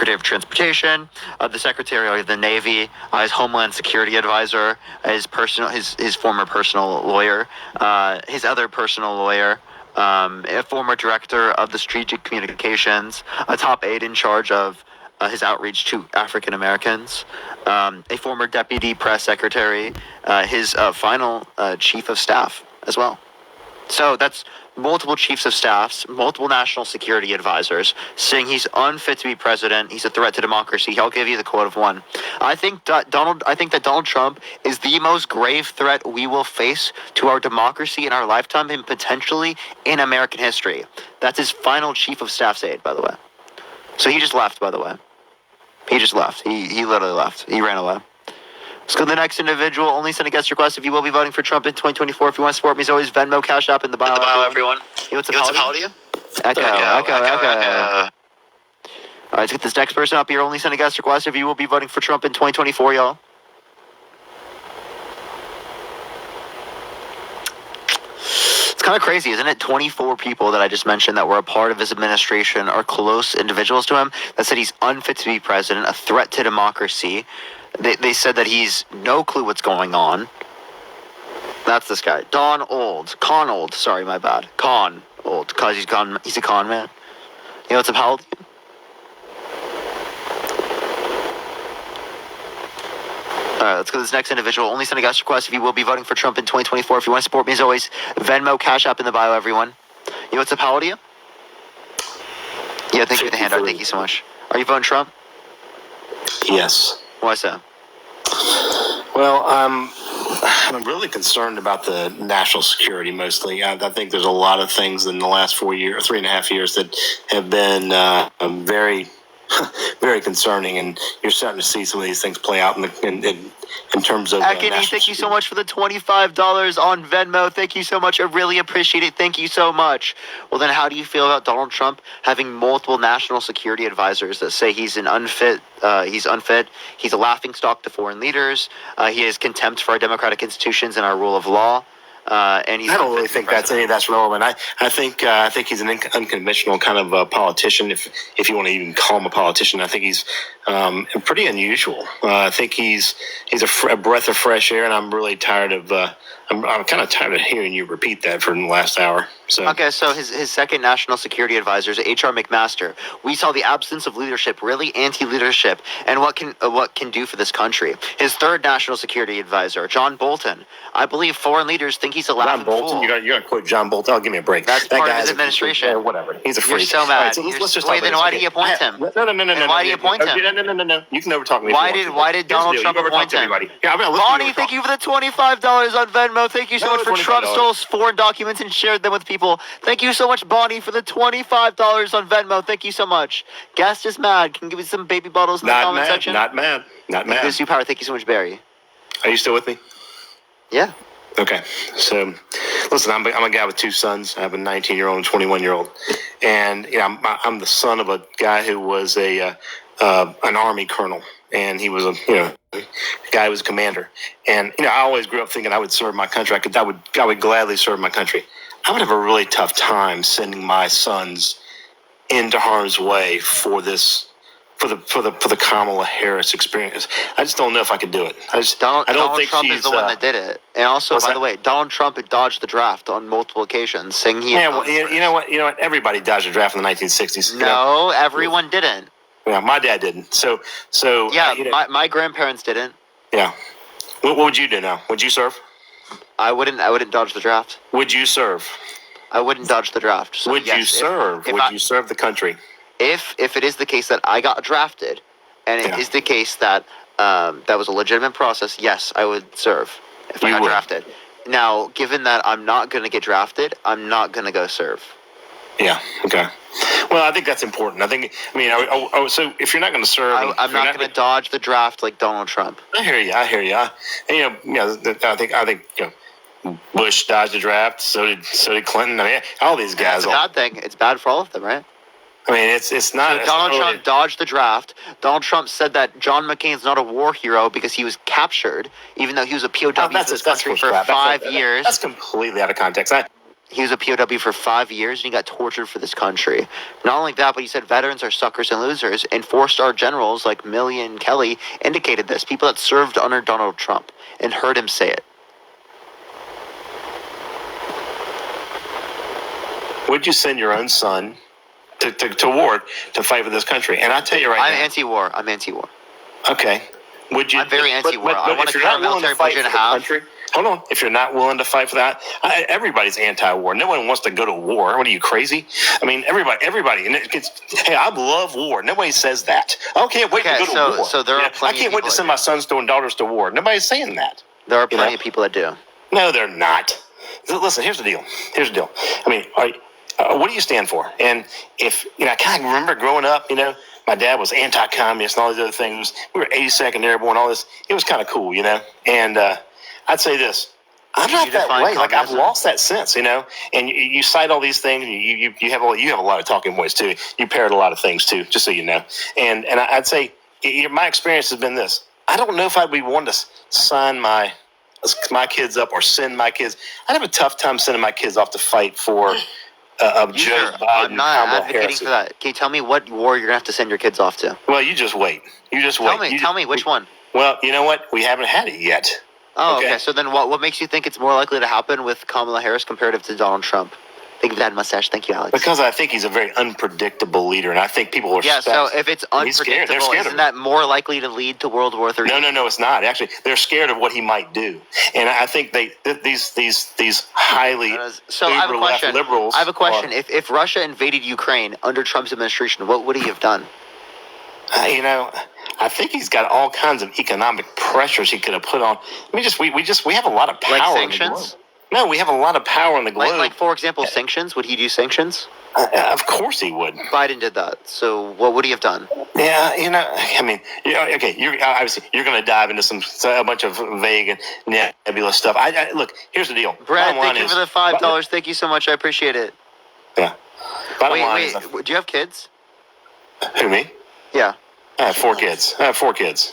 Secretary of Transportation, the Secretary of the Navy, his Homeland Security advisor, his former personal lawyer, his other personal lawyer, a former director of the Strategic Communications, a top aide in charge of his outreach to African Americans, a former deputy press secretary, his final chief of staff as well. So that's multiple chiefs of staffs, multiple national security advisors saying he's unfit to be president. He's a threat to democracy. I'll give you the quote of one. I think that Donald Trump is the most grave threat we will face to our democracy in our lifetime and potentially in American history. That's his final chief of staff's aide, by the way. So he just left, by the way. He just left. He literally left. He ran away. Let's go to the next individual. Only send a guest request if you will be voting for Trump in 2024. If you want to support me, as always, Venmo, Cash App in the bio. Everyone. Hey, what's up, how do you? Echo. All right, let's get this next person up here. Only send a guest request if you will be voting for Trump in 2024, y'all. It's kind of crazy, isn't it? 24 people that I just mentioned that were a part of his administration are close individuals to him that said he's unfit to be president, a threat to democracy. They said that he's no clue what's going on. That's this guy. Con Old. Sorry, my bad. Con Old. Because he's a con man. You know what's up, how old? Alright, let's go to this next individual. Only send a guest request if you will be voting for Trump in 2024. If you want to support me, as always, Venmo, Cash App in the bio, everyone. You know what's up, how old are you? Yeah, thank you for the handout. Thank you so much. Are you voting Trump? Yes. Why so? Well, I'm really concerned about the national security mostly. I think there's a lot of things in the last 3.5 years that have been very, very concerning, and you're starting to see some of these things play out in terms of. Akini, thank you so much for the $25 on Venmo. Thank you so much. I really appreciate it. Thank you so much. Well, then, how do you feel about Donald Trump having multiple national security advisors that say he's unfit? He's a laughingstock to foreign leaders. He has contempt for our democratic institutions and our rule of law. And I don't really think that's relevant. I think he's an unconventional kind of politician, if you want to even call him a politician. I think he's pretty unusual. I think he's a breath of fresh air, and I'm really tired of. I'm kind of tired of hearing you repeat that for the last hour. So his second national security advisor is H.R. McMaster. We saw the absence of leadership, really anti-leadership, and what can do for this country. His third national security advisor, John Bolton. I believe foreign leaders think he's a laughing fool. John Bolton? You're gonna quote John Bolton? Oh, give me a break. That's part of his administration. Whatever. He's a freak. You're so mad. Right, so let's just then why did he appoint him? No. Why did he appoint him? No. You can never talk to me. Why did Donald Trump appoint him? Bonnie, thank you for the $25 on Venmo. Thank you so much for Trump stole foreign documents and shared them with people. Thank you so much, Bonnie, for the $25 on Venmo. Thank you so much. Guest is mad. Can you give me some baby bottles in the comment section? Not mad. Gives you power. Thank you so much, Barry. Are you still with me? Yeah. Okay. So, listen, I'm a guy with two sons. I have a 19-year-old and 21-year-old, and I'm the son of a guy who was an Army colonel, and he was a guy who was a commander. And I always grew up thinking I would serve my country. I would gladly serve my country. I would have a really tough time sending my sons into harm's way for this. For the Kamala Harris experience, I just don't know if I could do it. Donald Trump is the one that did it, and also, by the way, Donald Trump had dodged the draft on multiple occasions, saying he. Yeah, well, you know what? Everybody dodged the draft in the 1960s. No, everyone didn't. Yeah, my dad didn't. So. Yeah, my grandparents didn't. Yeah. What would you do now? Would you serve? I wouldn't dodge the draft. Would you serve? I wouldn't dodge the draft. So would you serve? Would you serve the country? If it is the case that I got drafted, and it is the case that that was a legitimate process, yes, I would serve if I got drafted. Now, given that I'm not going to get drafted, I'm not going to go serve. Yeah. Okay. Well, I think that's important. So if you're not going to serve, I'm not going to dodge the draft like Donald Trump. I hear you. And, I think Bush dodged the draft. So did Clinton. I mean, all these guys. It's a bad thing. It's bad for all of them, right? I mean, it's not. So Donald Trump dodged the draft. Donald Trump said that John McCain's not a war hero because he was captured, even though he was a POW in this country for 5 years. That's completely out of context. he was a POW for 5 years, and he got tortured for this country. Not only that, but he said veterans are suckers and losers, and four-star generals like Milley and Kelly indicated this, people that served under Donald Trump, and heard him say it. Would you send your own son to war to fight for this country? And I tell you right I'm now, anti-war. I'm anti-war. okay. Would you? I'm very anti-war. I want if to you're cut our not willing military to fight budget in for the half. country, hold on. If you're not willing to fight for that, everybody's anti-war. No one wants to go to war. What are you, crazy? I mean, everybody. And hey, I love war. Nobody says that. I can't wait to go to war. So there are plenty I can't wait to send my sons and daughters to war. Nobody's saying that. There are plenty of people that do. No, they're not. Listen, here's the deal. I mean, what do you stand for? And if, I kind of remember growing up, my dad was anti-communist and all these other things. We were 82nd Airborne, all this. It was kind of cool, And I'd say this. I'm not that way. Like, I've lost that sense, And you cite all these things. And you have a lot of talking points, too. You parrot a lot of things, too, just so you know. And I'd say my experience has been this. I don't know if I'd be one to sign my kids up or send my kids. I'd have a tough time sending my kids off to fight for Joe Biden. I'm not advocating for that. Okay, tell me what war you're going to have to send your kids off to. Well, you just wait. Tell me which one. Well, you know what? We haven't had it yet. Oh, okay. So then what makes you think it's more likely to happen with Kamala Harris comparative to Donald Trump? Thank you for that mustache. Thank you, Alex. Because I think he's a very unpredictable leader, and I think people are so if it's unpredictable, isn't that more likely to lead to World War III? No, it's not. Actually, they're scared of what he might do, and I think these highly left liberals. I have a question. If Russia invaded Ukraine under Trump's administration, what would he have done? I think he's got all kinds of economic pressures he could have put on. We have a lot of power. Like sanctions? No, we have a lot of power on the globe. Like for example, sanctions. Would he do sanctions? Of course he would. Biden did that. So what would he have done? Yeah, okay. You're going to dive into a bunch of vague and nebulous stuff. Look. Here's the deal. Brad, thank you for the $5. Thank you so much. I appreciate it. Yeah. Wait. Do you have kids? Who, me? Yeah. I have 4 kids. You have 4 kids?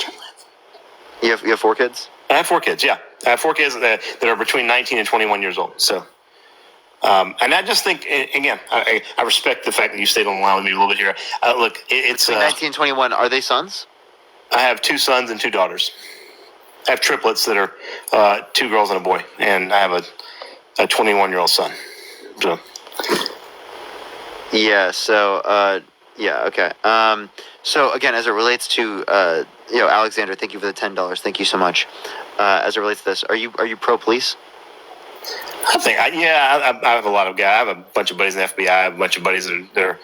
I have 4 kids, yeah. I have 4 kids that are between 19 and 21 years old. So, and I just think, again, I respect the fact that you stayed on the line with me a little bit here. Look, it's... Between 19 and 21, are they sons? I have 2 sons and 2 daughters. I have triplets that are 2 girls and a boy. And I have a 21-year-old son. So... Yeah, okay. So again, as it relates to Alexander, thank you for the $10. Thank you so much. As it relates to this, are you pro police? I think I have a lot of guys. I have a bunch of buddies in the FBI. I have a bunch of buddies that are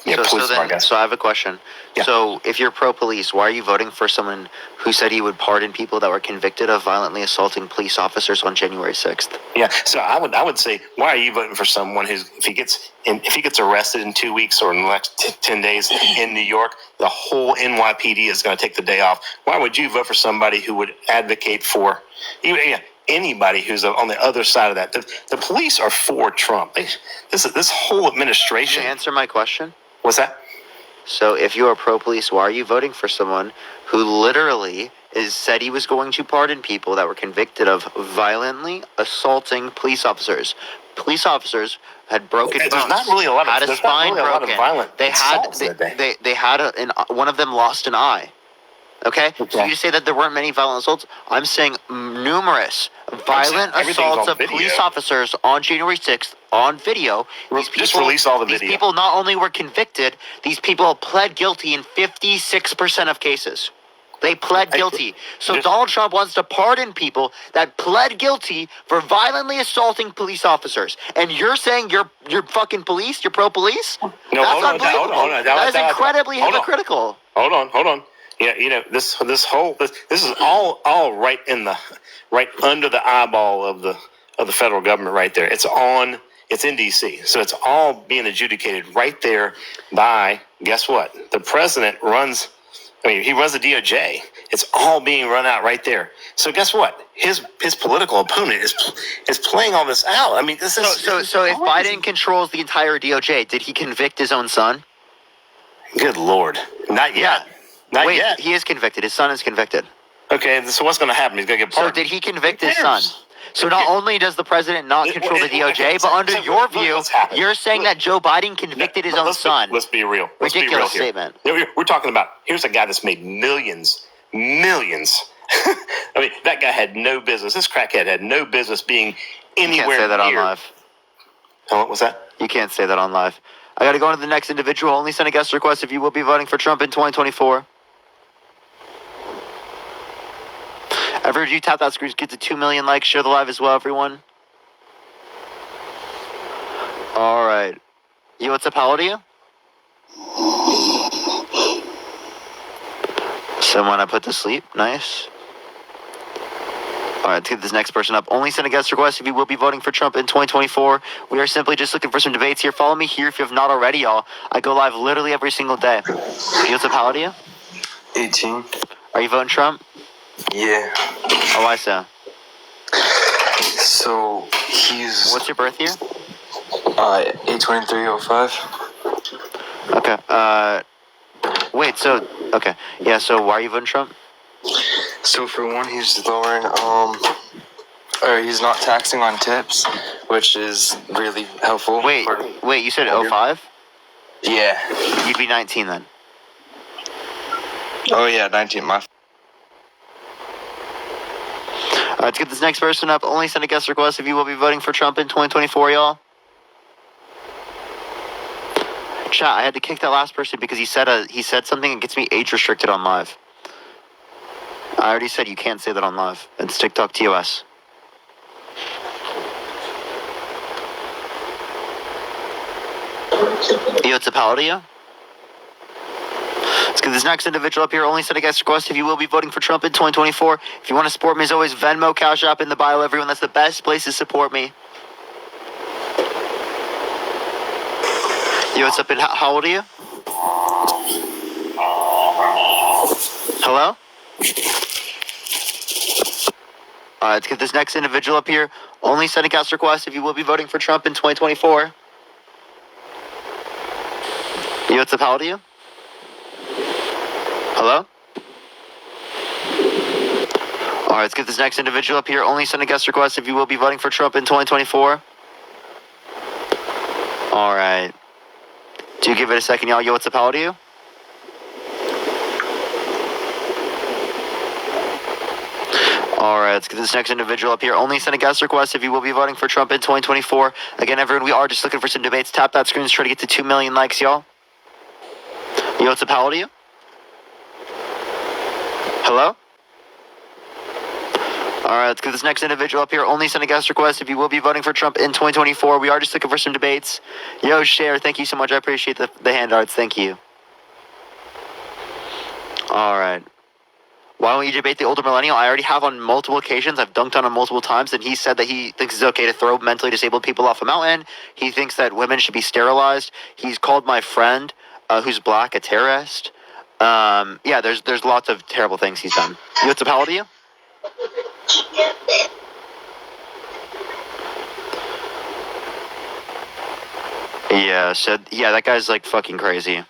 police guys. So I have a question. Yeah. So if you're pro police, why are you voting for someone who said he would pardon people that were convicted of violently assaulting police officers on January 6th? Yeah. So I would say, why are you voting for someone who's if he gets arrested in 2 weeks or in the next 10 days in New York, the whole NYPD is going to take the day off? Why would you vote for somebody who would advocate for anybody who's on the other side of that? The police are for Trump. This whole administration. Can you answer my question? What's that? So if you are pro-police, why are you voting for someone who literally said he was going to pardon people that were convicted of violently assaulting police officers? Police officers had broken bones. There's not really a lot of, had a spine really broken. A violent they had one of them lost an eye. Okay? So you say that there weren't many violent assaults. I'm saying numerous violent assaults of police officers on January 6th on video. Just release all the video. These people not only were convicted, these people pled guilty in 56% of cases. They pled guilty. So Donald Trump wants to pardon people that pled guilty for violently assaulting police officers. And you're saying you're fucking police? You're pro-police? No, hold on. That is incredibly hypocritical. Hold on. Yeah, this is all right under the eyeball of the federal government right there. It's in DC. So it's all being adjudicated right there by, guess what? The president he runs the DOJ. It's all being run out right there. So guess what? His political opponent is playing all this out. I mean, this is so if Biden controls the entire DOJ, did he convict his own son? Good Lord. Not yet. Not Wait, yet. He is convicted. His son is convicted. Okay, so what's going to happen? He's going to get pardoned. So did he convict his son? So not only does the president not control the DOJ, but under your view, you're saying that Joe Biden convicted his own son. Let's be real. Ridiculous statement. We're talking about, here's a guy that's made millions. I mean, that guy had no business. This crackhead had no business being anywhere You can't say that on near. live. Oh, what was that? You can't say that on live. I got to go on to the next individual. Only send a guest request if you will be voting for Trump in 2024. Ever you tap that screen, get to 2 million likes, share the live as well, everyone. All right. You, what's up? How old are you? Someone I put to sleep. Nice. All right, let's get this next person up. Only send a guest request if you will be voting for Trump in 2024. We are simply just looking for some debates here. Follow me here if you have not already, y'all. I go live literally every single day. You, what's up? How old are you? 18. Are you voting Trump? Yeah. Oh, why so? So he's What's your birth year? 8/23/05. Okay. Wait. So okay. Yeah. So why are you voting Trump? So for one, he's lowering or he's not taxing on tips, which is really helpful. Wait. You said 05? Yeah. You'd be 19 then. Oh yeah, 19. Let's get this next person up. Only send a guest request if you will be voting for Trump in 2024, y'all. Chat, I had to kick that last person because he said something that gets me age restricted on live. I already said you can't say that on live. It's TikTok TOS. Yo, it's a Palladio. Let's get this next individual up here. Only send a guest request if you will be voting for Trump in 2024. If you want to support me, as always, Venmo, Cash App in the bio, everyone. That's the best place to support me. Yo, what's up? How old are you? Hello? Alright, let's get this next individual up here. Only send a guest request if you will be voting for Trump in 2024. Yo, what's up? How old are you? Hello? Alright, let's get this next individual up here. Only send a guest request if you will be voting for Trump in 2024. Alright. Do you give it a second, y'all? Yo, what's up? How old are you? Alright, let's get this next individual up here. Only send a guest request if you will be voting for Trump in 2024. Again, everyone, we are just looking for some debates. Tap that screen to try to get to 2 million likes, y'all. Yo, what's up? How old are you? Hello? Alright, let's get this next individual up here. Only send a guest request if you will be voting for Trump in 2024. We are just looking for some debates. Yo, Cher, thank you so much. I appreciate the hand arts. Thank you. Alright. Why don't you debate the older millennial? I already have on multiple occasions. I've dunked on him multiple times, and he said that he thinks it's okay to throw mentally disabled people off a mountain. He thinks that women should be sterilized. He's called my friend, who's black, a terrorist. Yeah, there's lots of terrible things he's done. You, what's up? How old are you? Yeah, so, yeah, that guy's like fucking crazy.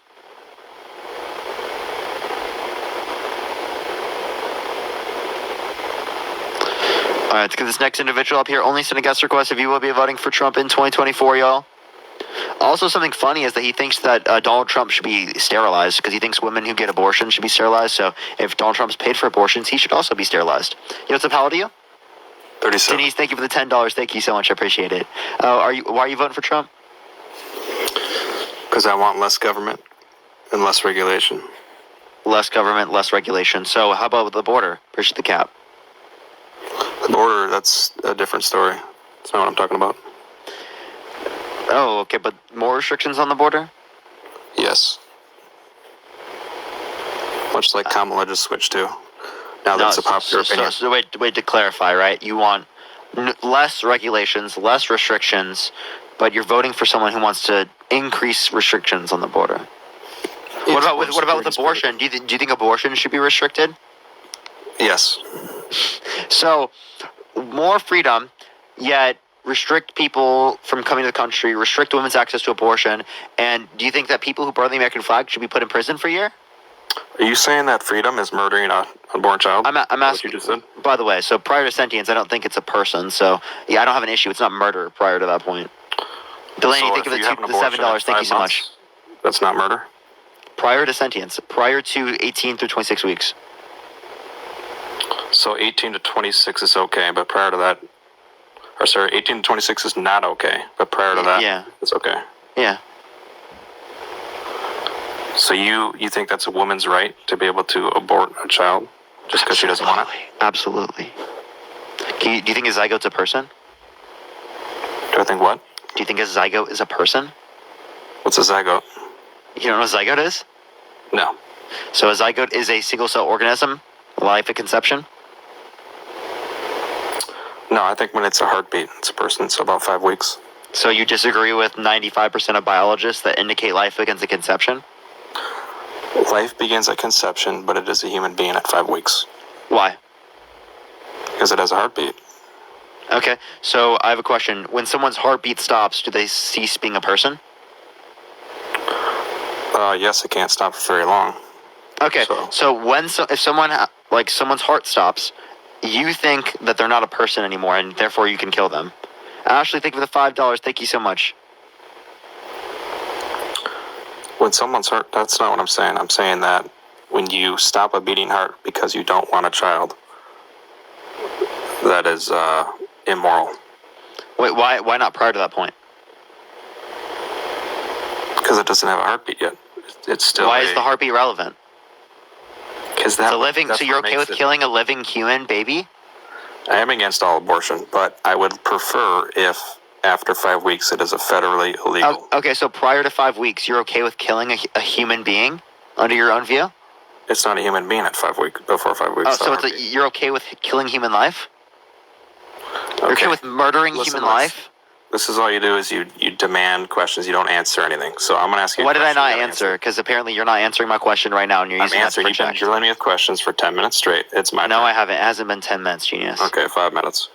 Alright, let's get this next individual up here. Only send a guest request if you will be voting for Trump in 2024, y'all. Also, something funny is that he thinks that Donald Trump should be sterilized because he thinks women who get abortions should be sterilized. So if Donald Trump's paid for abortions, he should also be sterilized. You know what's up? How old are you? 37. Denise, thank you for the $10. Thank you so much. I appreciate it. Why are you voting for Trump? Because I want less government and less regulation. Less government, less regulation. So how about the border? Appreciate the cap. The border, that's a different story. That's not what I'm talking about. Oh, okay, but more restrictions on the border? Yes. Much like Kamala just switched to. Now that's a popular opinion. So wait to clarify, right? You want less regulations, less restrictions, but you're voting for someone who wants to increase restrictions on the border. What about with abortion? Do you think abortion should be restricted? Yes. So, more freedom, yet restrict people from coming to the country, restrict women's access to abortion, and do you think that people who burn the American flag should be put in prison for a year? Are you saying that freedom is murdering a unborn child? I'm What asking. you just said? By the way, so prior to sentience, I don't think it's a person. So yeah, I don't have an issue. It's not murder prior to that point. Delaney, So think of if the you have an $7. abortion at Thank you 5 so much. months, that's not murder? Prior to sentience, prior to 18 through 26 weeks. So 18 to 26 is okay, but prior to that, 18 to 26 is not okay, but prior to that, Yeah. it's okay. Yeah. So you think that's a woman's right to be able to abort a child just because she doesn't want it? Absolutely. Do you think a zygote's a person? Do I think what? Do you think a zygote is a person? What's a zygote? You don't know what a zygote is? No. So a zygote is a single cell organism, life at conception. No, I think when it's a heartbeat, it's a person. It's about 5 weeks. So you disagree with 95% of biologists that indicate life begins at conception? Life begins at conception, but it is a human being at 5 weeks Why? because it has a heartbeat. Okay, so I have a question. When someone's heartbeat stops, do they cease being a person? Yes, it can't stop for very long. Okay, So- so if someone's heart stops, you think that they're not a person anymore, and therefore you can kill them. Ashley, thank you for the $5. Thank you so much. When someone's heart, that's not what I'm saying. I'm saying that when you stop a beating heart because you don't want a child, that is immoral. Wait, why not prior to that point? Because it doesn't have a heartbeat yet. It's still. Why is the heartbeat relevant? Because It's a living. So you're okay with killing a living human baby? I am against all abortion, but I would prefer if after 5 weeks it is a federally illegal. Okay, so prior to 5 weeks, you're okay with killing a human being under your own view? It's not a human being at 5 weeks before 5 weeks. Oh, so you're okay with killing human life? You're okay with murdering Listen, human life? This is all you do is you demand questions. You don't answer anything. So I'm gonna ask you. What did I not you don't answer? Because apparently you're not answering my question right now, and you're I'm using that to answering. You've been project. drilling me with questions for 10 minutes straight. It's my No, turn. I haven't. It hasn't been 10 minutes, genius. Okay, 5 minutes.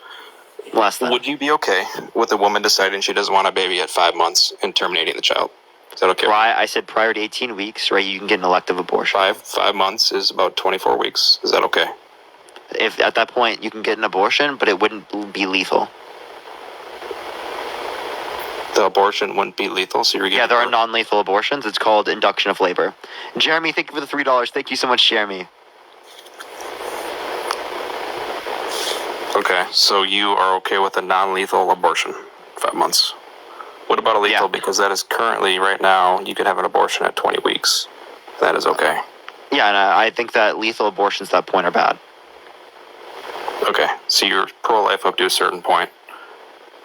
Less than. Would you be okay with a woman deciding she doesn't want a baby at 5 months and terminating the child? Is that okay? I said prior to 18 weeks, right? You can get an elective abortion. 5 months is about 24 weeks. Is that okay? If at that point you can get an abortion, but it wouldn't be lethal. The abortion wouldn't be lethal, so you're getting. Yeah, there are non-lethal abortions. It's called induction of labor. Jeremy, thank you for the $3. Thank you so much, Jeremy. Okay, so you are okay with a non-lethal abortion, 5 months. What about a lethal? Yeah. Because that is currently, right now, you can have an abortion at 20 weeks. That is okay. Yeah, and I think that lethal abortions at that point are bad. Okay, so you're pro-life up to a certain point,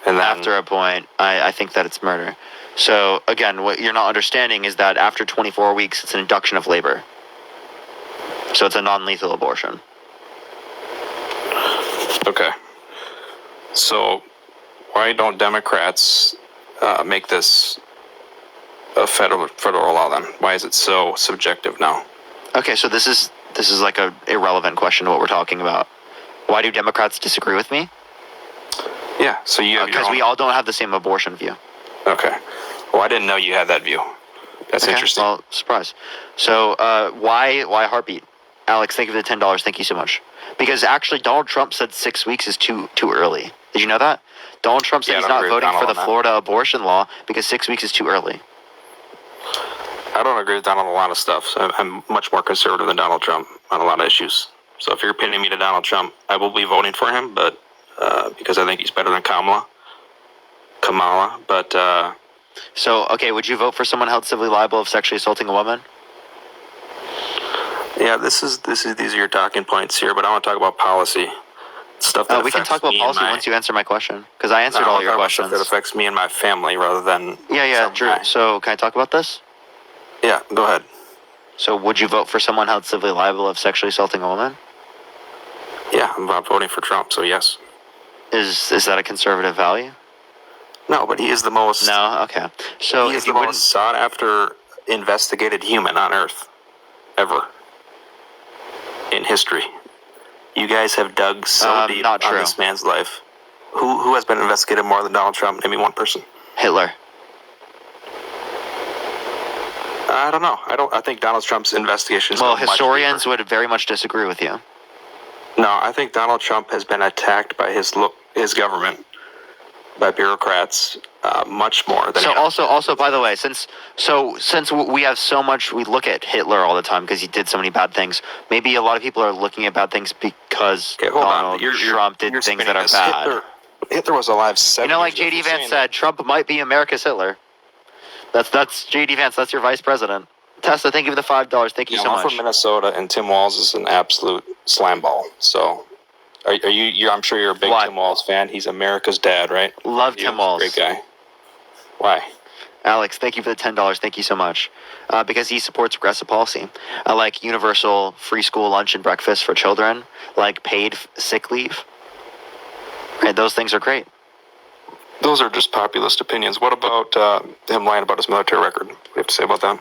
and then After a point, I think that it's murder. So, again, what you're not understanding is that after 24 weeks, it's an induction of labor. So it's a non-lethal abortion. Okay. So why don't Democrats make this a federal law then? Why is it so subjective now? Okay, so this is like a irrelevant question to what we're talking about. Why do Democrats disagree with me? Yeah. So you have your Because own. we all don't have the same abortion view. Okay. Well, I didn't know you had that view. That's Okay, interesting. Well, surprise. So, why heartbeat? Alex, thank you for the $10. Thank you so much. Because actually, Donald Trump said 6 weeks is too early. Did you know that? Donald Trump said Yeah, I he's don't not agree with voting for Donald the on that. Florida abortion law because 6 weeks is too early. I don't agree with Donald on a lot of stuff. So I'm much more conservative than Donald Trump on a lot of issues. So if you're pinning me to Donald Trump, I will be voting for him, but because I think he's better than Kamala. But So, okay, would you vote for someone held civilly liable of sexually assaulting a woman? yeah, these are your talking points here. But I want to talk about policy stuff that We can affects talk about me and policy my- once you answer my question. Because I answered No, I all wanna your talk about stuff questions. that affects me and my family rather than Yeah, some Drew. guy. So, can I talk about this? Yeah, go ahead. So, would you vote for someone held civilly liable of sexually assaulting a woman? Yeah, I'm not voting for Trump, so yes. Is that a conservative value? No, but he is the most. No? Okay. So, he if is you the wouldn't... most sought after investigated human on Earth, ever, in history. You guys have dug so deep not on true. this man's life. Who has been investigated more than Donald Trump? Name me one person. Hitler. I don't know. I think Donald Trump's investigations. Well, go much historians deeper. would very much disagree with you. No, I think Donald Trump has been attacked by his government, by bureaucrats, much more than. So also, by the way, since we have so much, we look at Hitler all the time because he did so many bad things. Maybe a lot of people are looking at bad things because Donald Trump did things that are bad. Hitler was alive 7 You know, like years JD ago. Vance said, Trump might be America's Hitler. That's JD Vance. That's your vice president. Tessa, thank you for the $5. Thank you so I'm much. from Minnesota, and Tim Walz is an absolute slam ball. So, are you? I'm sure you're a big Why? Tim Walz fan. He's America's dad, right? Love He Tim was a Walz. Great guy. Why? Alex, thank you for the $10. Thank you so much. Because he supports progressive policy, like universal free school lunch and breakfast for children, like paid sick leave. Right, those things are great. Those are just populist opinions. What about him lying about his military record? What do you have to say about that?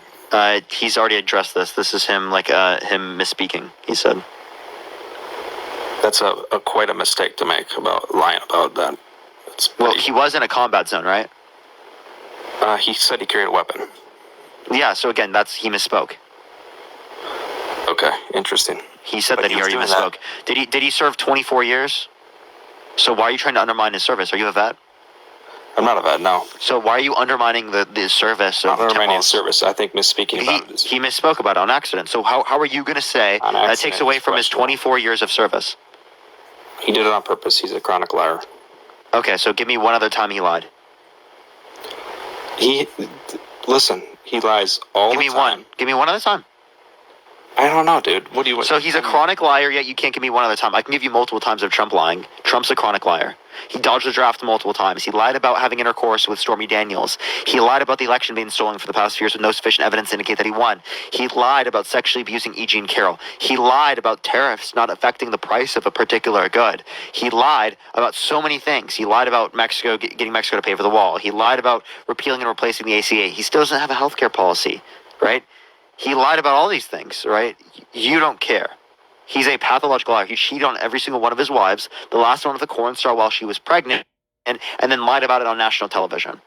He's already addressed this. This is him, him misspeaking. He said. That's a quite a mistake to make about lying about that. Well, he was in a combat zone, right? He said he carried a weapon. Yeah. So again, he misspoke. Okay, interesting. He said But that he he was already doing misspoke. Did he serve 24 years? So why are you trying to undermine his service? Are you a vet? I'm not a vet, no. So why are you undermining the service of Not undermining his Tim service. I think misspeaking about it is. He misspoke about it on accident. So how are you going to say On that accident takes away is from his questionable. 24 years of service? He did it on purpose. He's a chronic liar. Okay, so give me one other time he lied. Listen, he lies all Give the me time. one. Give me one other time. I don't know, dude. What do you? So he's a chronic liar, yet you can't give me one other time. I can give you multiple times of Trump lying. Trump's a chronic liar. He dodged the draft multiple times. He lied about having intercourse with Stormy Daniels. He lied about the election being stolen for the past few years with no sufficient evidence to indicate that he won. He lied about sexually abusing E. Jean Carroll. He lied about tariffs not affecting the price of a particular good. He lied about so many things. He lied about Mexico getting Mexico to pay for the wall. He lied about repealing and replacing the ACA. He still doesn't have a health care policy, right? He lied about all these things, right? You don't care. He's a pathological liar. He cheated on every single one of his wives, the last one with a corn star while she was pregnant, and then lied about it on national television.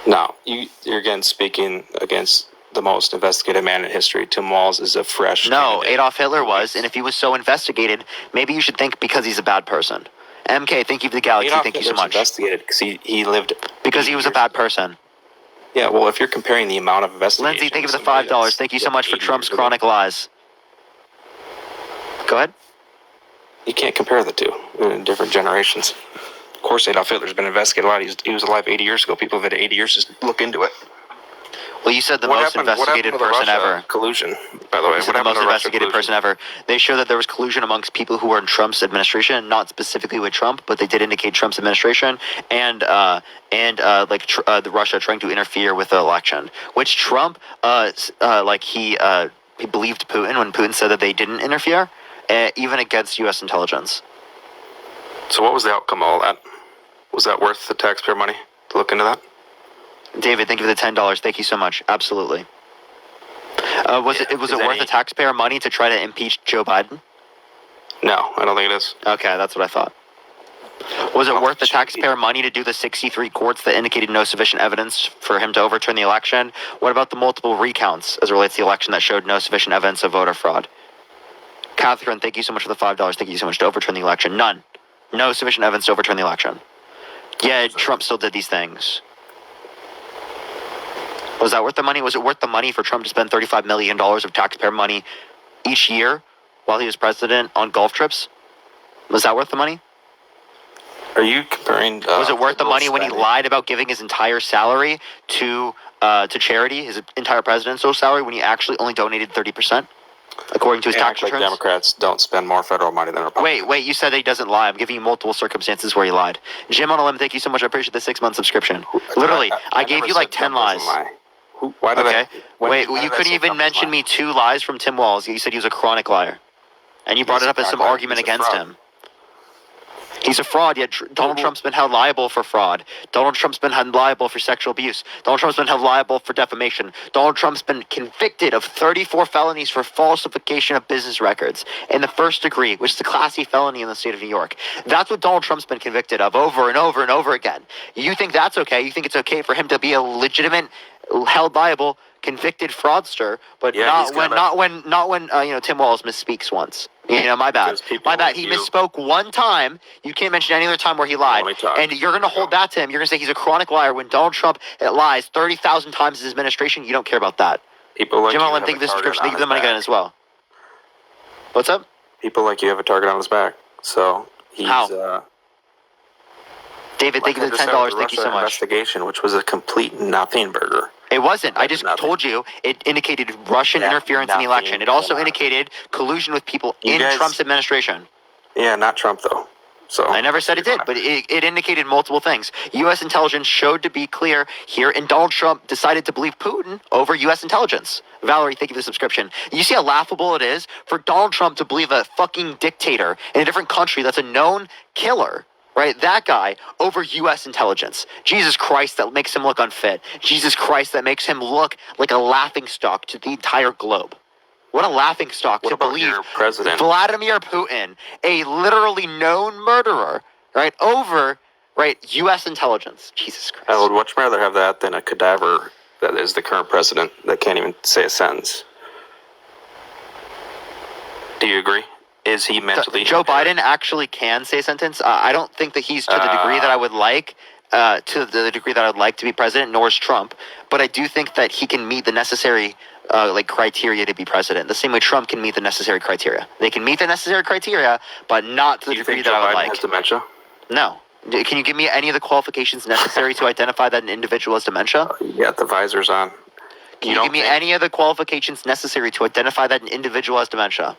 No, you're again speaking against the most investigated man in history. Tim Walz is a fresh. No, candidate. Adolf Hitler was, and if he was so investigated, maybe you should think because he's a bad person. MK, thank you for the galaxy. Adolf Thank you so Hitler's much. investigated because he lived. Because he was a bad person. Yeah, well, if you're comparing the amount of investigation. Lindsay, thank you for the $5. Thank you so much for Trump's chronic lies. Go ahead. You can't compare the two in different generations. Of course, Adolf Hitler's been investigated a lot. He was alive 80 years ago. People have had 80 years to look into it. Well, you said the most investigated to the person Russia ever. Collusion, by the way. You said the most investigated person ever. They show that there was collusion amongst people who were in Trump's administration, not specifically with Trump, but they did indicate Trump's administration and the Russia trying to interfere with the election, which Trump he believed Putin when Putin said that they didn't interfere, even against U.S. intelligence. So what was the outcome of all that? Was that worth the taxpayer money to look into that? David, thank you for the $10. Thank you so much. Absolutely. Was it worth the taxpayer money to try to impeach Joe Biden? No, I don't think it is. Okay, that's what I thought. Was it worth the taxpayer money to do the 63 courts that indicated no sufficient evidence for him to overturn the election? What about the multiple recounts as it relates to the election that showed no sufficient evidence of voter fraud? Catherine, thank you so much for the $5. Thank you so much to overturn the election. None. No sufficient evidence to overturn the election. Yeah, Trump still did these things. Was that worth the money? Was it worth the money for Trump to spend $35 million of taxpayer money each year while he was president on golf trips? Was that worth the money? Are you comparing? Was it worth the money when he spending? lied about giving his entire salary to charity, his entire presidential salary, when he actually only donated 30%, according to his tax Act like returns? Democrats don't spend more federal money than Republicans. Wait, you said that he doesn't lie. I'm giving you multiple circumstances where he lied. Jim on a limb, thank you so much. I appreciate the 6-month subscription. Literally, I gave never you like said 10 Trump doesn't lies. lie. Why did Okay. Wait, You couldn't even mention me 2 lies from Tim Walz. You said he was a chronic liar. And you brought it up as some argument against him. He's a fraud, yet Donald Trump's been held liable for fraud. Donald Trump's been held liable for sexual abuse. Donald Trump's been held liable for defamation. Donald Trump's been convicted of 34 felonies for falsification of business records in the first degree, which is a Class C felony in the state of New York. That's what Donald Trump's been convicted of over and over and over again. You think that's okay? You think it's okay for him to be a legitimate, held liable convicted fraudster, but Yeah, he's not when Tim Walz misspeaks once. My bad. Because people My bad. like He you- misspoke one time. You can't mention any other time where he lied. Let me talk. And you're going to hold that to him. You're going to say he's a chronic liar when Donald Trump lies 30,000 times in his administration. You don't care about that. People like Jim you Allen, have thank a you for the target subscription. Thank you on for the money his gun back. as well. What's up? People like you have a target on his back. So he's How? David, thank you for the $10. Thank you so much. Investigation, which was a complete nothing burger. It wasn't. I just Nothing. told you it indicated Russian Yeah, interference in the nothing election. It also going on. indicated collusion with people You in guys- Trump's administration. Yeah, not Trump though. So I never said it did, but it indicated multiple things. U.S. intelligence showed to be clear here, and Donald Trump decided to believe Putin over U.S. intelligence. Valerie, thank you for the subscription. You see how laughable it is for Donald Trump to believe a fucking dictator in a different country that's a known killer, right? That guy over U.S. intelligence. Jesus Christ, that makes him look unfit. Jesus Christ, that makes him look like a laughingstock to the entire globe. What a laughingstock What to about believe your president? Vladimir Putin, a literally known murderer, right, over, right, U.S. intelligence. Jesus Christ. I would much rather have that than a cadaver that is the current president that can't even say a sentence. Do you agree? Is he mentally Joe impaired? Biden actually can say a sentence. I don't think that he's to the degree that I would like. To the degree that I would like to be president, nor is Trump. But I do think that he can meet the necessary criteria to be president. The same way Trump can meet the necessary criteria. They can meet the necessary criteria, but not to the Do you degree think that Joe I would Biden like. has dementia? No. Can you give me any of the qualifications necessary to identify that an individual has dementia? You got the visors on. Can you don't give me think- any of the qualifications necessary to identify that an individual has dementia?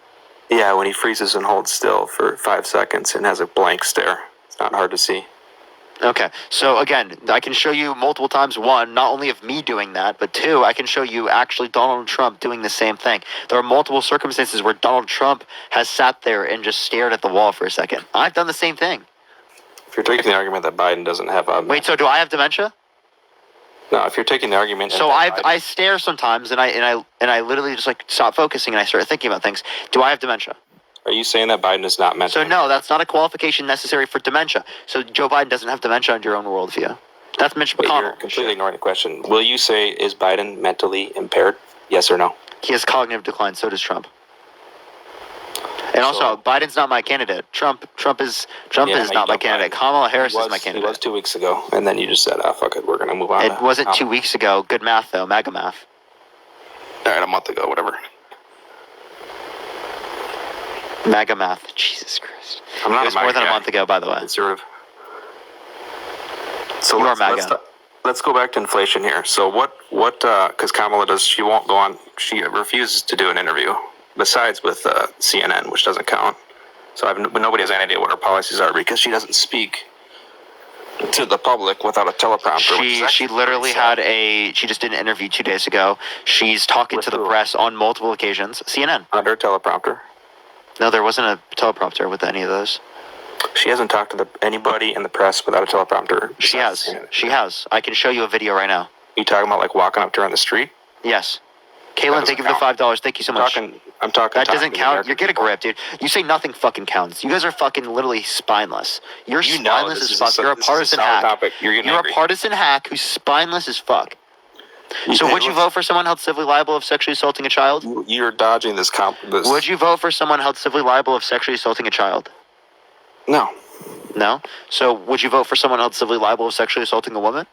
Yeah, when he freezes and holds still for 5 seconds and has a blank stare. It's not hard to see. Okay, so again, I can show you multiple times, one, not only of me doing that, but two, I can show you actually Donald Trump doing the same thing. There are multiple circumstances where Donald Trump has sat there and just stared at the wall for a second. I've done the same thing. If you're taking the argument that Biden doesn't have a... Wait, so do I have dementia? No, if you're taking the argument... So that Biden- I stare sometimes, and I literally just like stop focusing and I start thinking about things. Do I have dementia? Are you saying that Biden is not mentally... So no, that's not a qualification necessary for dementia. So Joe Biden doesn't have dementia under your own worldview. That's Mitch But you're McConnell. completely ignoring the question. Will you say, is Biden mentally impaired? Yes or no? He has cognitive decline. So does Trump. And also, So- Biden's not my candidate. Trump is Yeah, not no, you my don't candidate. Biden. Kamala Harris He is my was candidate. 2 weeks ago, and then you just said, fuck it, we're going to move on. It wasn't 2 weeks ago. Good math though. MAGA math. All right, a month ago, whatever. MAGA math. Jesus Christ. I'm not It was a MAGA more than a guy. month ago, by the way. Conservative. So You are let's, MAGA. let's go back to inflation here. So because Kamala does, she won't go on, she refuses to do an interview, besides with CNN, which doesn't count. So nobody has any idea what her policies are because she doesn't speak to the public without a teleprompter. which is She actually literally pretty sad. she just did an interview 2 days ago. She's talking With to the who? press on multiple occasions. CNN. Under a teleprompter. No, there wasn't a teleprompter with any of those. She hasn't talked to anybody in the press without a teleprompter. She besides has. CNN. She has. I can show you a video right now. You talking about like walking up to her on the street? Yes. Caitlin, thank you for the count. $5. Thank you so much. I'm talking. That doesn't to the count. American You get a people. grip, dude. You say nothing fucking counts. You guys are fucking literally spineless. You're You know spineless this as is fuck. You're a this is partisan solid hack. topic. You're getting You're angry. a partisan hack who's spineless as fuck. So would you vote for someone held civilly liable of sexually assaulting a child? You're dodging this this. Would you vote for someone held civilly liable of sexually assaulting a child? No. No? So would you vote for someone held civilly liable of sexually assaulting a woman?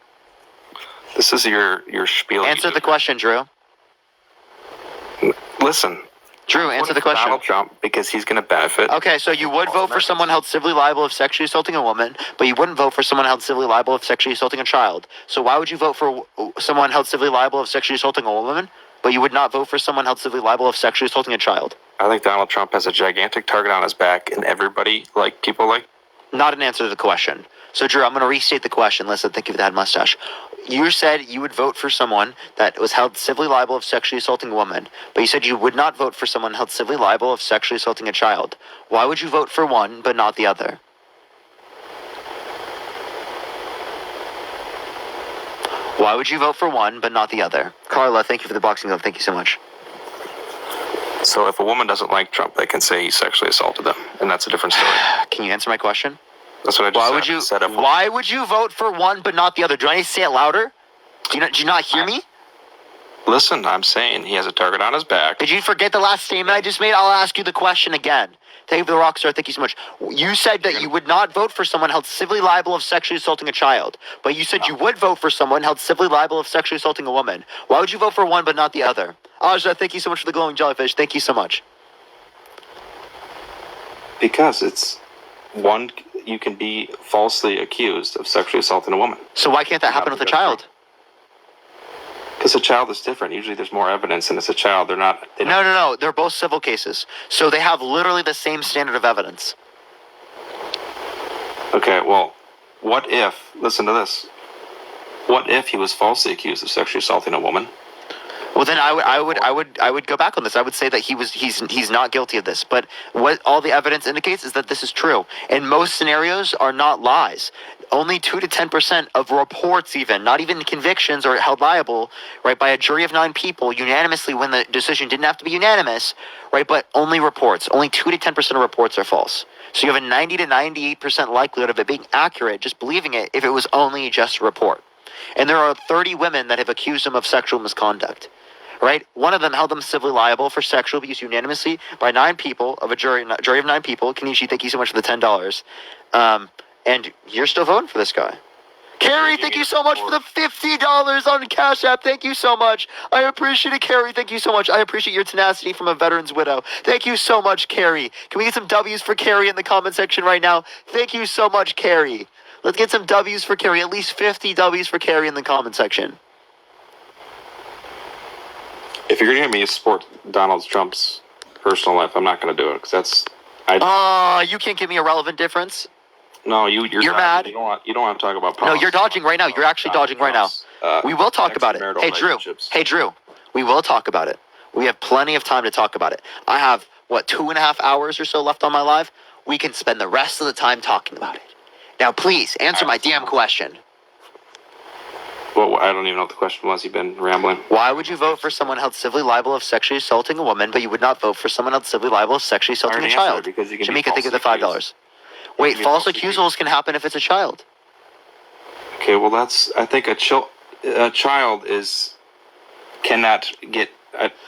This is your spiel. Answer the question, Drew. Listen. Drew, answer the question. Donald Trump because he's going to benefit. Okay, so you would vote for someone held civilly liable of sexually assaulting a woman, but you wouldn't vote for someone held civilly liable of sexually assaulting a child. So why would you vote for someone held civilly liable of sexually assaulting a woman, but you would not vote for someone held civilly liable of sexually assaulting a child? I think Donald Trump has a gigantic target on his back, and everybody, like people like. Not an answer to the question. So, Drew, I'm going to restate the question. Listen, thank you for that mustache. You said you would vote for someone that was held civilly liable of sexually assaulting a woman, but you said you would not vote for someone held civilly liable of sexually assaulting a child. Why would you vote for one but not the other? Why would you vote for one but not the other? Carla, thank you for the boxing glove. Thank you so much. So if a woman doesn't like Trump, they can say he sexually assaulted them, and that's a different story. Can you answer my question? That's what I just Why said. would you? Said if- Why would you vote for one but not the other? Do I need to say it louder? Do you not hear me? Listen, I'm saying he has a target on his back. Did you forget the last statement I just made? I'll ask you the question again. Thank you for the rock star. Thank you so much. You said that you would not vote for someone held civilly liable of sexually assaulting a child, but you said you would vote for someone held civilly liable of sexually assaulting a woman. Why would you vote for one but not the other? Aja, thank you so much for the glowing jellyfish. Thank you so much. Because it's one, you can be falsely accused of sexually assaulting a woman. So why can't that happen with a child? Because a child is different. Usually there's more evidence, and it's a child. They're not. They don't- No. They're both civil cases. So they have literally the same standard of evidence. Okay, well, what if, listen to this, what if he was falsely accused of sexually assaulting a woman? Well, then I would go back on this. I would say that he's not guilty of this. But what all the evidence indicates is that this is true. And most scenarios are not lies. Only 2 to 10% of reports, even not even convictions, are held liable, right, by a jury of 9 people unanimously when the decision didn't have to be unanimous, right? But only reports. Only 2 to 10% of reports are false. So you have a 90 to 98% likelihood of it being accurate, just believing it, if it was only just a report. And there are 30 women that have accused him of sexual misconduct. Right? One of them held them civilly liable for sexual abuse unanimously by 9 people of a jury of 9 people. Kenichi, thank you so much for the $10. And you're still voting for this guy. Carrie, thank you so much for the $50 on Cash App. Thank you so much. I appreciate it, Carrie. Thank you so much. I appreciate your tenacity from a veteran's widow. Thank you so much, Carrie. Can we get some W's for Carrie in the comment section right now? Thank you so much, Carrie. Let's get some W's for Carrie. At least 50 W's for Carrie in the comment section. If you're going to get me to support Donald Trump's personal life, I'm not going to do it, because that's... You can't give me a relevant difference? No, you're mad? You don't want to talk about No, politics. you're dodging right now. You're actually dodging right now. We will talk about it. Hey, Drew. We will talk about it. We have plenty of time to talk about it. I have, 2.5 hours or so left on my live? We can spend the rest of the time talking about it. Now, please, answer my damn question. Well, I don't even know what the question was. You've been rambling. Why would you vote for someone held civilly liable of sexually assaulting a woman, but you would not vote for someone held civilly liable of sexually assaulting a child? Because you can Jamaica, think of the $5. Wait, false accusals can happen if it's a child. Okay, well, I think a child cannot get.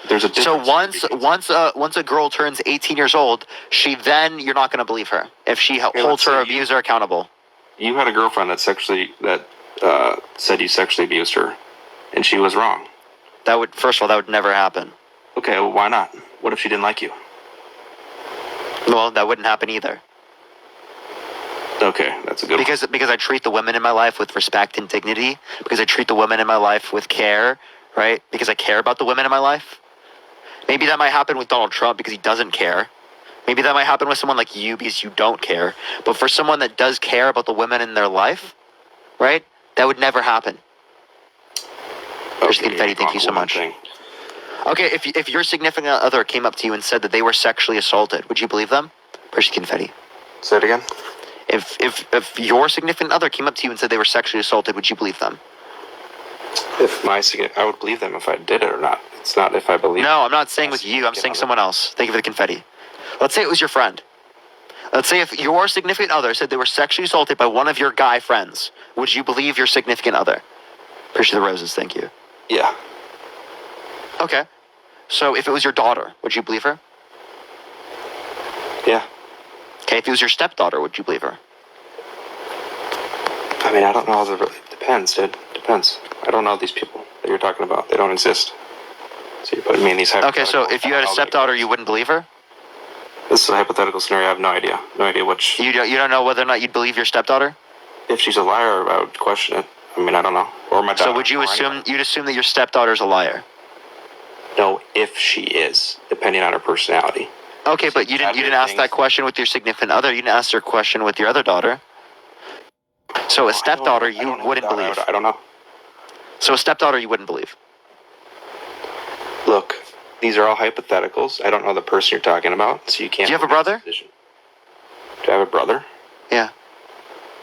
There's a difference. So once a girl turns 18 years old, you're not going to believe her if she holds her abuser accountable. You had a girlfriend that said you sexually abused her, and she was wrong. First of all, that would never happen. Okay, well, why not? What if she didn't like you? Well, that wouldn't happen either. Okay, that's a good because I treat the women in my life with respect and dignity, because I treat the women in my life with care, right? Because I care about the women in my life. Maybe that might happen with Donald Trump because he doesn't care. Maybe that might happen with someone like you because you don't care. But for someone that does care about the women in their life, right? That would never happen. Okay, Confetti, thank you so much. Thing. Okay, if your significant other came up to you and said that they were sexually assaulted, would you believe them? Percy Confetti. Say it again. If your significant other came up to you and said they were sexually assaulted, would you believe them? I would believe them if I did it or not. It's not if I believe. No, I'm not saying with you. I'm saying someone else. Thank you for the confetti. Let's say it was your friend. Let's say if your significant other said they were sexually assaulted by one of your guy friends, would you believe your significant other? Appreciate the roses. Thank you. Yeah. Okay. So if it was your daughter, would you believe her? Yeah. Okay, if it was your stepdaughter, would you believe her? I mean, I don't know. It depends, dude. Depends. I don't know these people that you're talking about. They don't exist. So you're putting me in these hypothetical. Okay, so if you had a stepdaughter, you wouldn't believe her? This is a hypothetical scenario. I have no idea. No idea which. You don't know whether or not you'd believe your stepdaughter? If she's a liar, I would question it. I mean, I don't know. Or my daughter. So would you assume that your stepdaughter's a liar? No, if she is, depending on her personality. Okay, but you didn't ask that question with your significant other. You didn't ask her question with your other daughter. So a stepdaughter you wouldn't believe. I don't know. So a stepdaughter you wouldn't believe. Look, these are all hypotheticals. I don't know the person you're talking about, so you can't. Do you have a brother? Do I have a brother? Yeah.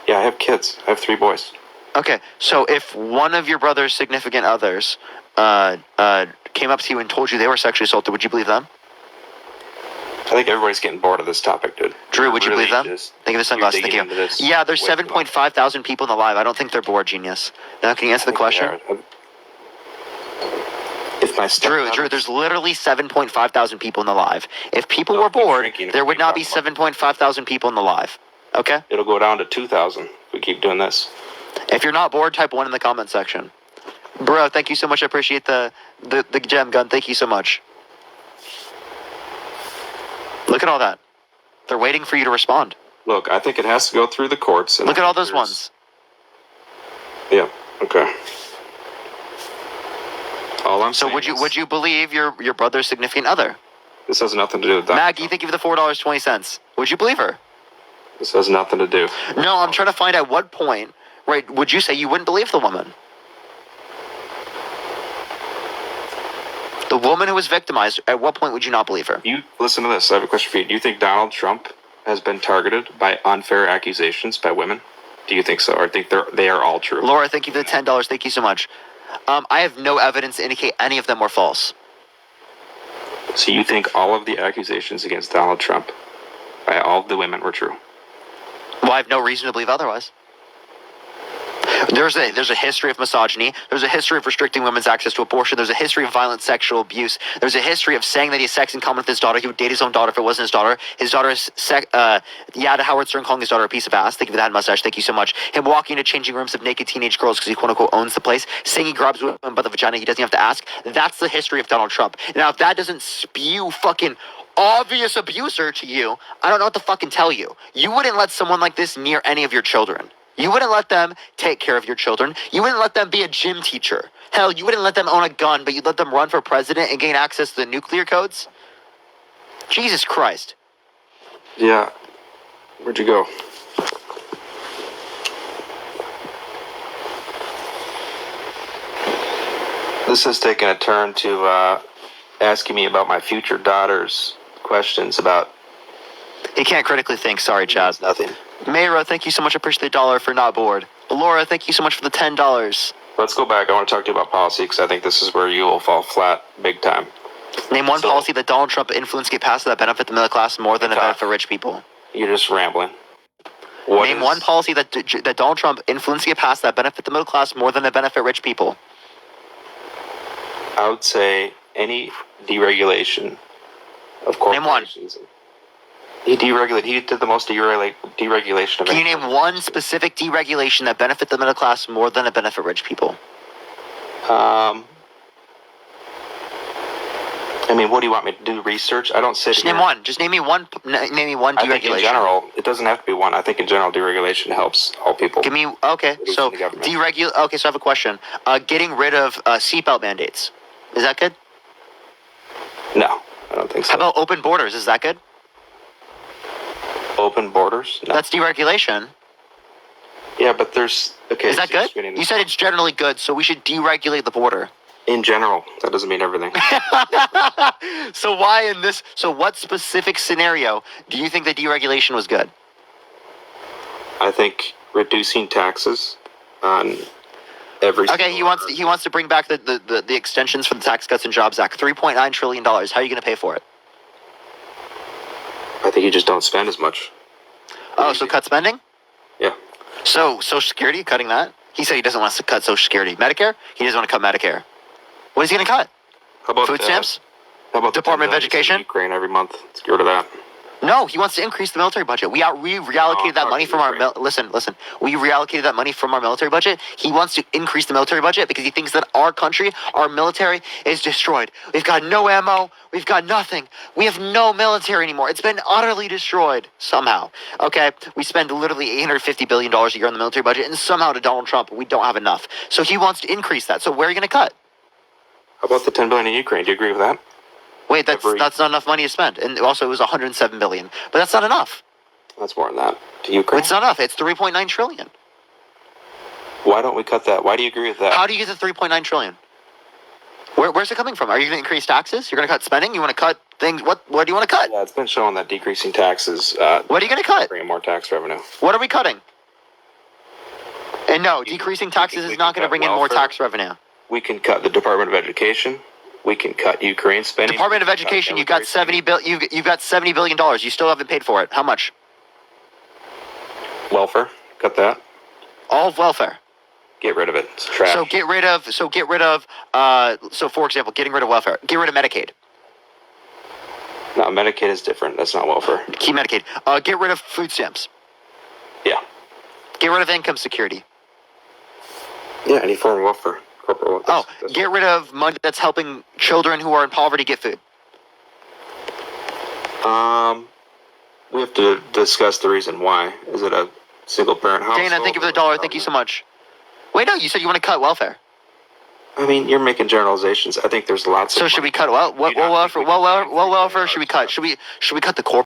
Yeah, I have kids. I have 3 boys. Okay, so if one of your brother's significant others came up to you and told you they were sexually assaulted, would you believe them? I think everybody's getting bored of this topic, dude. Drew, would you really believe them? Thank you for the sunglasses. Thank you. Yeah, there's 7.5 thousand people in the live. I don't think they're bored, genius. Now, can you answer the question? If my Drew, stepdaughter. there's literally 7.5 thousand people in the live. If people No, were keep bored, shrinking if there we would keep not be talking 7.5 thousand people in the live. Okay? It'll go down to 2,000 if we keep doing this. If you're not bored, type 1 in the comment section. Bro, thank you so much. I appreciate the gem gun. Thank you so much. Look at all that. They're waiting for you to respond. Look, I think it has to go through the courts. And Look I at all think those there's- ones. Yeah. Okay. All I'm So saying would you believe your brother's significant other? This has nothing to do with that. Maggie, thank you for the $4.20. Would you believe her? This has nothing to do. No, I'm trying to find at what point, right, would you say you wouldn't believe the woman? The woman who was victimized, at what point would you not believe her? You listen to this. I have a question for you. Do you think Donald Trump has been targeted by unfair accusations by women? Do you think so, or think they are all true? Laura, thank you for the $10. Thank you so much. I have no evidence to indicate any of them were false. So you think all of the accusations against Donald Trump by all of the women were true? Well, I have no reason to believe otherwise. There's a history of misogyny. There's a history of restricting women's access to abortion. There's a history of violent sexual abuse. There's a history of saying that he has sex in common with his daughter. He would date his own daughter if it wasn't his daughter. His daughter is to Howard Stern calling his daughter a piece of ass. Thank you for that mustache. Thank you so much. Him walking into changing rooms of naked teenage girls because he quote unquote owns the place. Saying he grabs women by the vagina. He doesn't have to ask. That's the history of Donald Trump. Now, if that doesn't spew fucking obvious abuser to you, I don't know what to fucking tell you. You wouldn't let someone like this near any of your children. You wouldn't let them take care of your children. You wouldn't let them be a gym teacher. Hell, you wouldn't let them own a gun, but you'd let them run for president and gain access to the nuclear codes? Jesus Christ. Yeah. Where'd you go? This has taken a turn to asking me about my future daughter's questions about He can't critically think. Sorry, Chaz. nothing. Mayra, thank you so much. I appreciate the $1 for not bored. Laura, thank you so much for the $10. Let's go back. I want to talk to you about policy because I think this is where you will fall flat big time. Name one So- policy that Donald Trump influenced get passed that benefit the middle class more than it Talk. benefit rich people. You're just rambling. What Name is- one policy that Donald Trump influenced get passed that benefit the middle class more than it benefit rich people. I would say any deregulation of Name one. corporations. He deregulated. He did the most deregulation of Can you any name one specific deregulation that benefit the middle class more than it benefit rich people? I mean, what do you want me to do? Research? I don't sit Just here. name one. Just name me one. Name me one I think in deregulation. general, it doesn't have to be one. I think in general, deregulation helps all people. Give me okay. Reducing So the government. Okay, so I have a question. Getting rid of seatbelt mandates. Is that good? No, I don't think so. How about open borders? Is that good? Open borders? No. That's deregulation. Yeah, but there's okay. Is that so you're good? spinning- You said it's generally good, so we should deregulate the border. in general. That doesn't mean everything. So why in this? So what specific scenario do you think the deregulation was good? I think reducing taxes on every. Okay, he wants to bring back the extensions for the Tax Cuts and Jobs Act, $3.9 trillion. How are you going to pay for it? I think you just don't spend as much. Oh, so cut spending? Yeah. So Social Security, cutting that? He said he doesn't want us to cut Social Security. Medicare? He doesn't want to cut Medicare. What is he going to cut? How about Food stamps? How about the Department of $10 billion Education? to Ukraine every month? Let's get rid of that. No, he wants to increase the military budget. We reallocated that fuck money from our Ukraine. listen. We reallocated that money from our military budget. He wants to increase the military budget because he thinks that our country, our military, is destroyed. We've got no ammo. We've got nothing. We have no military anymore. It's been utterly destroyed somehow. Okay, we spend literally $850 billion a year on the military budget, and somehow to Donald Trump, we don't have enough. So he wants to increase that. So where are you going to cut? How about the $10 billion in Ukraine? Do you agree with that? Wait, that's not enough money to spend. And also, it was $107 billion, but that's not enough. That's more than that. To Ukraine. It's not enough. It's $3.9 trillion. Why don't we cut that? Why do you agree with that? How do you get the $3.9 trillion? Where's it coming from? Are you going to increase taxes? You're going to cut spending? You want to cut things? What do you want to cut? Yeah, it's been shown that decreasing taxes What are you going to cut? bringing more tax revenue. What are we cutting? And no, You- decreasing we taxes can is not going to cut bring in more welfare. tax revenue. We can cut the Department of Education. We can cut Ukraine spending. Department of We can cut Education, you've got military you've got $70 billion. You still haven't paid for it. How much? spending. Welfare. Cut that. All of welfare. Get rid of it. It's trash. So get rid of. So for example, getting rid of welfare. Get rid of Medicaid. No, Medicaid is different. That's not welfare. Keep Medicaid. Get rid of food stamps. Yeah. Get rid of income security. Yeah, any form of welfare. Corporate welfare. Oh, get rid of money that's helping children who are in poverty get food. We have to discuss the reason why. Is it a single parent household? Dana, thank you for the $1. Thank you so much. Wait, no, you said you want to cut welfare. I mean, you're making generalizations. I think there's lots of. So should we cut welfare? What welfare should we cut? Should we cut the corporate